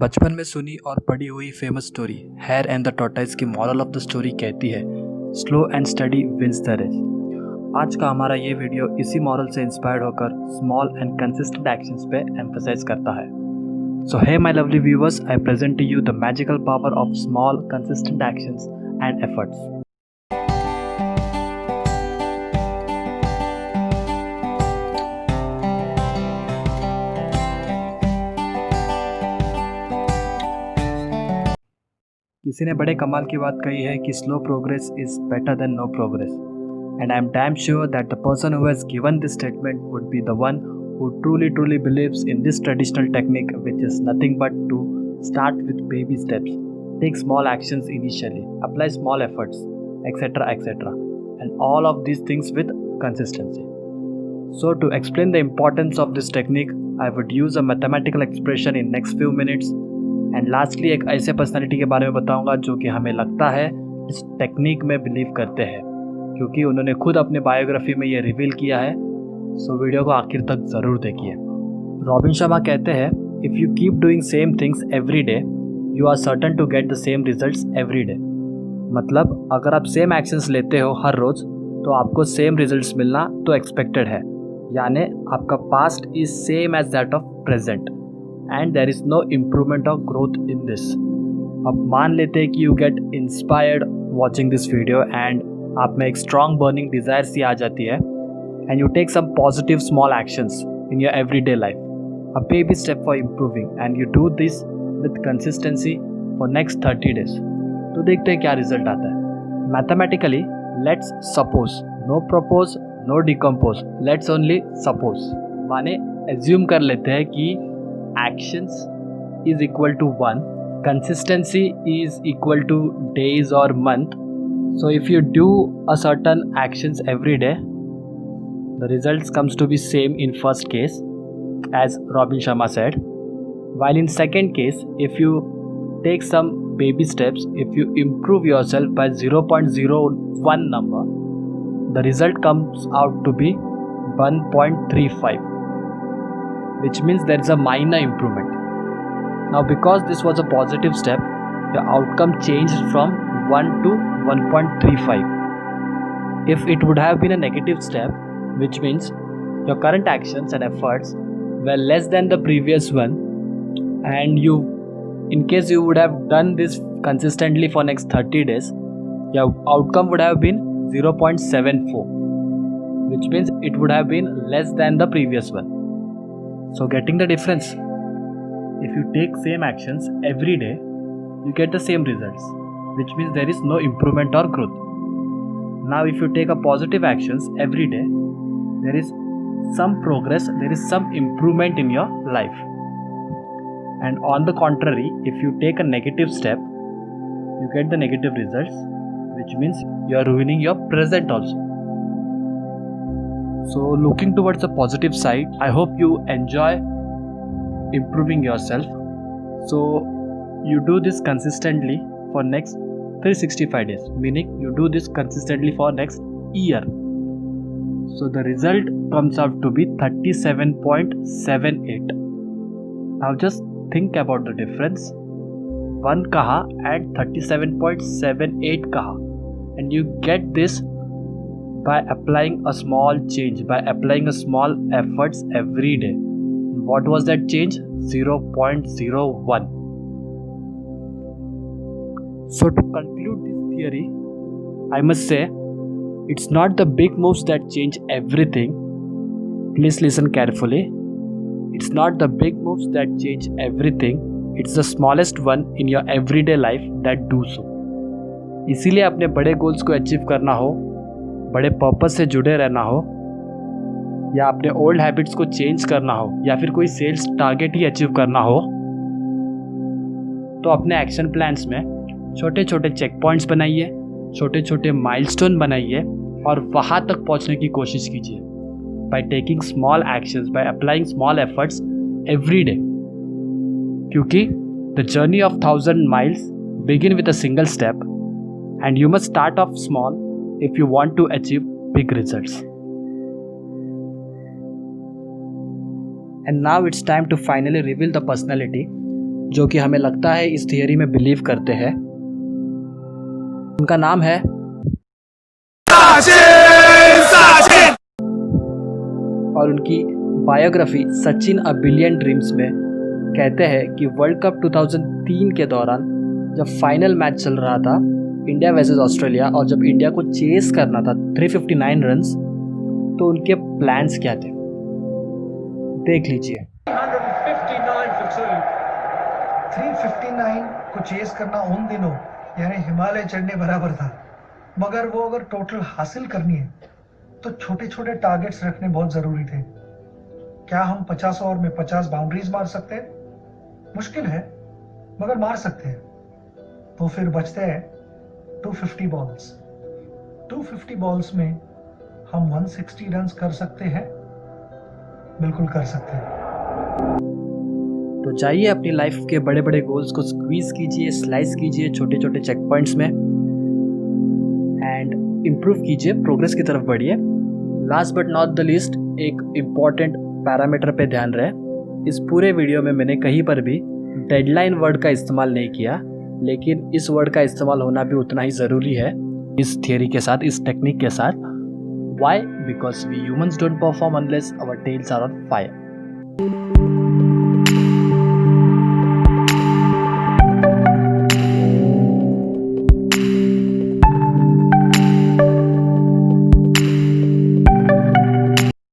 बचपन में सुनी और पढ़ी हुई famous story hare and the tortoise की मॉरल ऑफ द स्टोरी कहती है slow and steady wins the race. आज का हमारा ये वीडियो इसी मॉरल से इंस्पायर्ड होकर स्मॉल एंड कंसिस्टेंट एक्शंस पे एम्फसाइज करता है। So hey my lovely viewers, I present to you the magical power of small consistent actions and efforts. किसी ने बड़े कमाल की बात कही है कि slow progress is better than no progress, and I am damn sure that the person who has given this statement would be the one who truly believes in this traditional technique, which is nothing but to start with baby steps, take small actions initially, apply small efforts, etc., and all of these things with consistency. So to explain the importance of this technique, I would use a mathematical expression in next few minutes, and lastly एक ऐसे personality के बारे में बताऊंगा जो कि हमें लगता है इस टेक्निक में बिलीव करते हैं, क्योंकि उन्होंने खुद अपने बायोग्राफी में ये रिवील किया है। सो वीडियो को आखिर तक ज़रूर देखिए। रॉबिन शर्मा कहते हैं, if you keep doing same things every day you are certain to get the same results every day. मतलब अगर आप सेम एक्शंस लेते हो हर रोज़ तो आपको सेम रिजल्ट्स मिलना तो एक्सपेक्टेड है, यानी आपका past is same as that of present and there is no improvement of growth in this. अब मान लेते हैं कि you get inspired watching this video and आप में एक स्ट्रॉन्ग बर्निंग डिज़ायर सी आ जाती है, and you take some positive small actions in your everyday life, a baby step for improving, and you do this with consistency for next 30 days. तो देखते हैं क्या रिजल्ट आता है। Mathematically let's suppose, no propose no decompose, let's only suppose, माने assume कर लेते हैं कि actions is equal to 1, consistency is equal to days और month. So if you do a certain actions every day, the results comes to be same in first case, as Robin Sharma said, while in second case, if you take some baby steps, if you improve yourself by 0.01 number, the result comes out to be 1.35, which means there is a minor improvement. Now because this was a positive step, the outcome changed from 1 to 1.35. If it would have been a negative step, which means your current actions and efforts were less than the previous one, and in case you would have done this consistently for next 30 days, your outcome would have been 0.74, which means it would have been less than the previous one. So getting the difference, if you take same actions every day you get the same results, which means there is no improvement or growth. Now if you take a positive actions every day, there is some progress, there is some improvement in your life. And on the contrary, if you take a negative step, you get the negative results, which means you are ruining your present also. So looking towards the positive side, I hope you enjoy improving yourself. So you do this consistently for next 365 days, meaning you do this consistently for next year. So the result comes out to be 37.78. Now just think about the difference. 1 kaha and 37.78 kaha, and you get this by applying a small change, by applying a small efforts every day. What was that change? 0.01. So to conclude this theory, I must say, it's not the big moves that change everything. Please listen carefully. It's not the big moves that change everything. It's the smallest one in your everyday life that do so. इसीलिए अपने बड़े goals को achieve करना हो, बड़े purpose से जुड़े रहना हो, या अपने ओल्ड हैबिट्स को चेंज करना हो, या फिर कोई सेल्स टारगेट ही अचीव करना हो, तो अपने एक्शन प्लान्स में छोटे छोटे चेक पॉइंट्स बनाइए, छोटे छोटे माइलस्टोन बनाइए और वहाँ तक पहुँचने की कोशिश कीजिए by taking small actions, by applying small efforts every day, क्योंकि the journey of 1000 miles begin with a single step and you must start off small if you want to achieve big results. And now it's time to finally reveal the personality जो कि हमें लगता है इस theory में believe करते हैं। उनका नाम है और उनकी biography Sachin a billion dreams में कहते हैं कि वर्ल्ड कप 2003 के दौरान जब फाइनल मैच चल रहा था इंडिया वर्सेस ऑस्ट्रेलिया और जब इंडिया को चेस करना था 359 रन्स, तो उनके प्लान्स क्या थे देख लीजिए। 359 को चेस करना उन दिनों यानी हिमालय चढ़ने बराबर था, मगर वो अगर टोटल हासिल करनी है तो छोटे छोटे टारगेट्स रखने बहुत जरूरी थे। क्या हम 50 ओवर में 50 बाउंड्रीज मार सकते हैं? मुश्किल है, मगर मार सकते हैं। तो फिर बचते हैं 250 बॉल्स। 250 बॉल्स में हम 160 रन्स कर सकते हैं, बिल्कुल कर सकते हैं। तो जाइए अपनी लाइफ के बड़े बड़े गोल्स को स्क्वीज कीजिए, स्लाइस कीजिए छोटे छोटे चेक पॉइंट्स में एंड इम्प्रूव कीजिए, प्रोग्रेस की तरफ बढ़िए। Last but not the least, एक इम्पॉर्टेंट पैरामीटर पे ध्यान रहे। इस पूरे वीडियो में मैंने कहीं पर भी डेडलाइन वर्ड का इस्तेमाल नहीं किया, लेकिन इस वर्ड का इस्तेमाल होना भी उतना ही ज़रूरी है इस थियरी के साथ, इस टेक्निक के साथ। Why? Because we humans don't perform unless our tails are on fire.